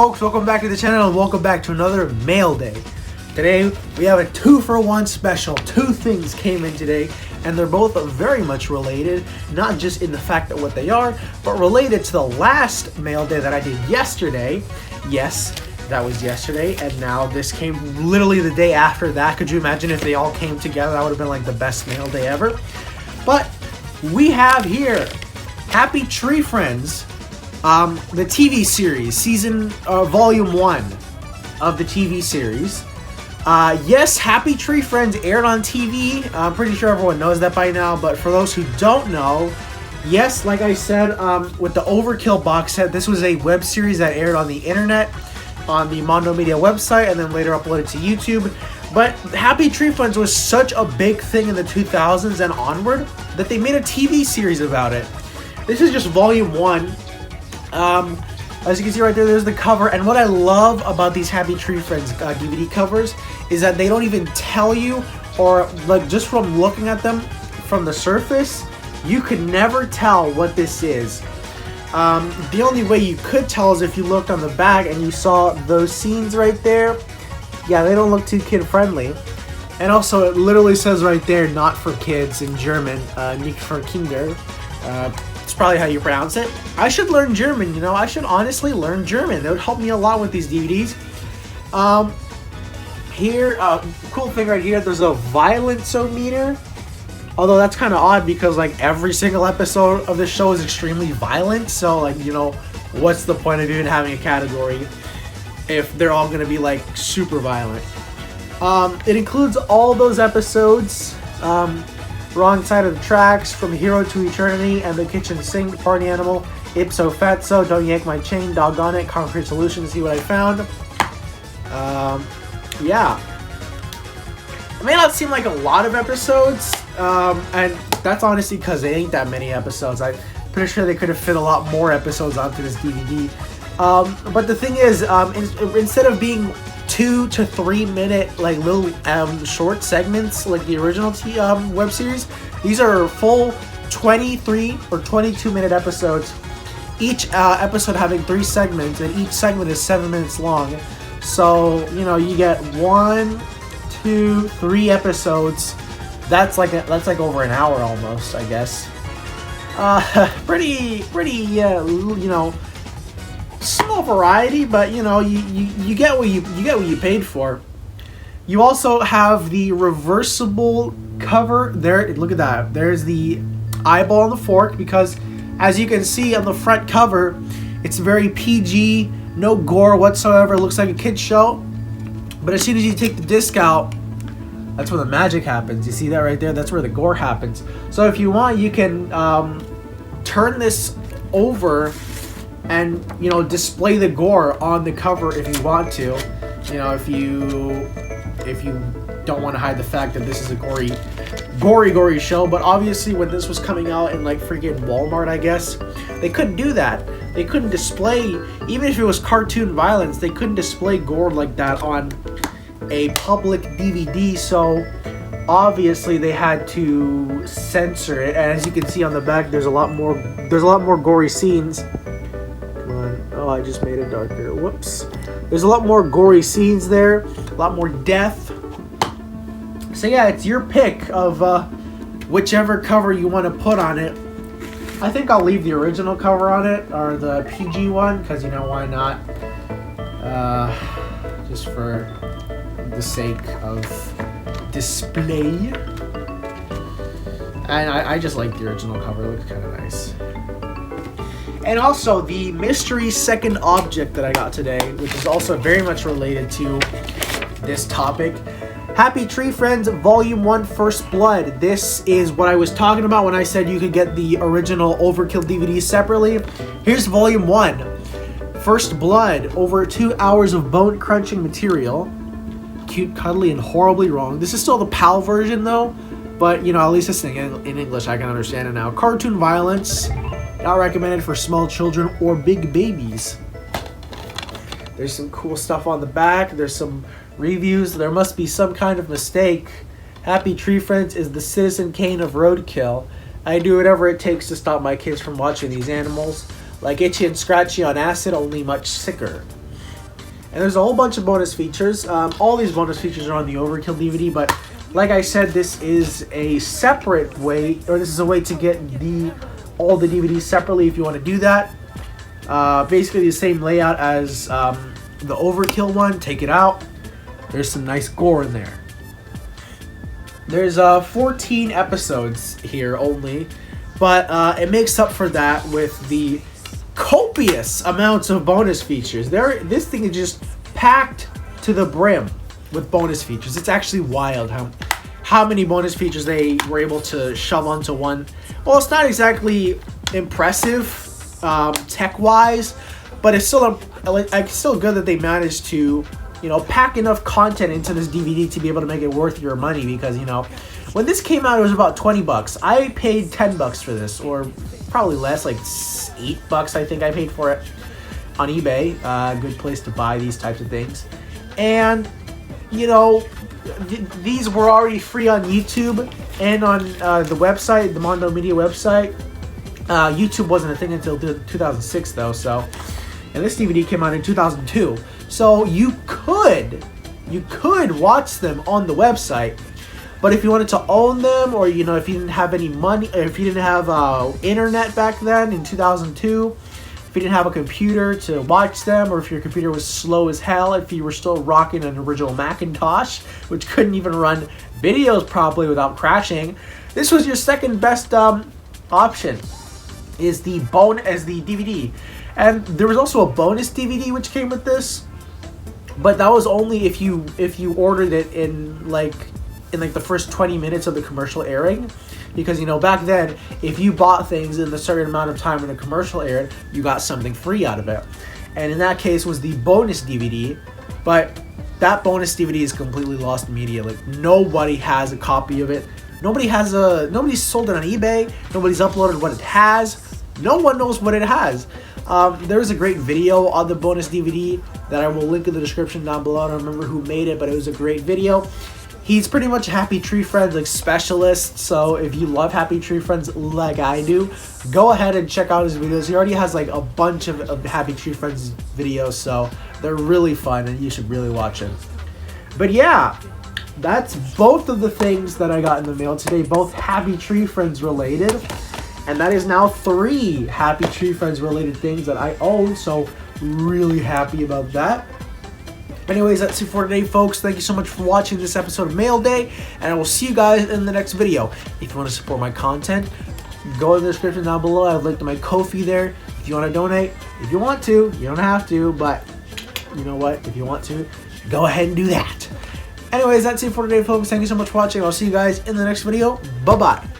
folks? Welcome back to the channel and welcome back to another mail day. Today we have a 2-for-1 special. Two things came in today and they're both very much related, not just in the fact of what they are, but related to the last mail day that I did yesterday. Yes, that was yesterday, and now this came literally the day after that. Could you imagine if they all came together? That would have been like the best mail day ever. But we have here Happy Tree Friends, the TV series, volume 1 of the TV series. Yes, Happy Tree Friends aired on TV. I'm pretty sure everyone knows that by now, but for those who don't know, yes, like I said, with the Overkill box set, this was a web series that aired on the internet, on the Mondo Media website, and then later uploaded to YouTube. But Happy Tree Friends was such a big thing in the 2000s and onward that they made a TV series about it. This is just volume 1. As you can see right there, there's the cover, and what I love about these Happy Tree Friends DVD covers is that they don't even tell you, or like just from looking at them from the surface, you could never tell what this is. The only way you could tell is if you looked on the back and you saw those scenes right there. Yeah, they don't look too kid friendly. And also it literally says right there, not for kids in German, nicht für Kinder. It's probably how you pronounce it. I should learn German, you know. I should honestly learn German. That would help me a lot with these DVDs. Here, cool thing right here, there's a violence-o-meter. Although that's kind of odd because like every single episode of this show is extremely violent. So like, you know, what's the point of even having a category if they're all going to be like super violent? It includes all those episodes. Wrong Side of the Tracks, From Hero to Eternity, and The Kitchen Sink, Party Animal, Ipso Fatso, Don't Yank My Chain, Doggone It, Concrete Solution, See What I Found. Yeah. It may not seem like a lot of episodes, and that's honestly because it ain't that many episodes. I'm pretty sure they could have fit a lot more episodes onto this DVD. But the thing is, instead of being 2 to 3 minute like little short segments like the original web series, these are full 23 or 22 minute episodes, each episode having 3 segments, and each segment is 7 minutes long. So you know, you get 1, 2, 3 episodes. That's like over an hour almost, I guess. Pretty you know, small variety, but you know, you get what you paid for. You also have the reversible cover there. Look at that. There's the eyeball on the fork, because as you can see on the front cover, it's very PG, no gore whatsoever. It looks like a kid's show. But as soon as you take the disc out, that's where the magic happens. You see that right there? That's where the gore happens. So if you want, you can turn this over and, you know, display the gore on the cover if you want to. You know, if you don't want to hide the fact that this is a gory show. But obviously when this was coming out in like freaking Walmart, I guess, they couldn't do that. They couldn't display, even if it was cartoon violence, they couldn't display gore like that on a public DVD. So obviously they had to censor it. And as you can see on the back, there's a lot more gory scenes. Oh, I just made it darker. Whoops. There's a lot more gory scenes there. A lot more death. So yeah, it's your pick of whichever cover you want to put on it. I think I'll leave the original cover on it, or the PG one, because, you know, why not? Just for the sake of display. And I just like the original cover. It looks kind of nice. And also the mystery second object that I got today, which is also very much related to this topic. Happy Tree Friends Volume 1 First Blood. This is what I was talking about when I said you could get the original Overkill DVD separately. Here's Volume 1. First Blood. Over 2 hours of bone-crunching material. Cute, cuddly, and horribly wrong. This is still the PAL version though, but you know, at least this thing in English, I can understand it now. Cartoon violence. Not recommended for small children or big babies. There's some cool stuff on the back. There's some reviews. There must be some kind of mistake. Happy Tree Friends is the Citizen Kane of roadkill. I do whatever it takes to stop my kids from watching these animals. Like Itchy and Scratchy on acid, only much sicker. And there's a whole bunch of bonus features. All these bonus features are on the Overkill DVD, but like I said, this is a separate way, or this is a way to get all the DVDs separately if you want to do that. Basically the same layout as the Overkill one. Take it out. There's some nice gore in there. There's 14 episodes here only, but it makes up for that with the copious amounts of bonus features. This thing is just packed to the brim with bonus features. It's actually wild how many bonus features they were able to shove onto one. Well, it's not exactly impressive tech-wise, but it's still still good that they managed to, you know, pack enough content into this DVD to be able to make it worth your money. Because, you know, when this came out, it was about $20. I paid $10 for this, or probably less, like $8 I think I paid for it on eBay. Good place to buy these types of things. And, you know, these were already free on YouTube and on the website, the Mondo Media website. YouTube wasn't a thing until 2006 though, so, and this DVD came out in 2002. So you could watch them on the website, but if you wanted to own them, or, you know, if you didn't have any money, if you didn't have internet back then in 2002, if you didn't have a computer to watch them, or if your computer was slow as hell, if you were still rocking an original Macintosh, which couldn't even run videos properly without crashing, this was your second best option, is the DVD. And there was also a bonus DVD which came with this, but that was only if you ordered it in like the first 20 minutes of the commercial airing. Because, you know, back then, if you bought things in a certain amount of time when a commercial aired, you got something free out of it. And in that case was the bonus DVD, but that bonus DVD is completely lost media. Like, nobody has a copy of it. Nobody's sold it on eBay. Nobody's uploaded what it has. No one knows what it has. There's a great video on the bonus DVD that I will link in the description down below. I don't remember who made it, but it was a great video. He's pretty much a Happy Tree Friends like specialist, so if you love Happy Tree Friends like I do, go ahead and check out his videos. He already has like a bunch of Happy Tree Friends videos, so they're really fun and you should really watch them. But yeah, that's both of the things that I got in the mail today, both Happy Tree Friends related, and that is now 3 Happy Tree Friends related things that I own, so really happy about that. Anyways, that's it for today, folks. Thank you so much for watching this episode of Mail Day, and I will see you guys in the next video. If you want to support my content, go in the description down below. I have linked to my Ko-fi there. If you want to donate, if you want to, you don't have to, but you know what? If you want to, go ahead and do that. Anyways, that's it for today, folks. Thank you so much for watching. I'll see you guys in the next video. Bye-bye.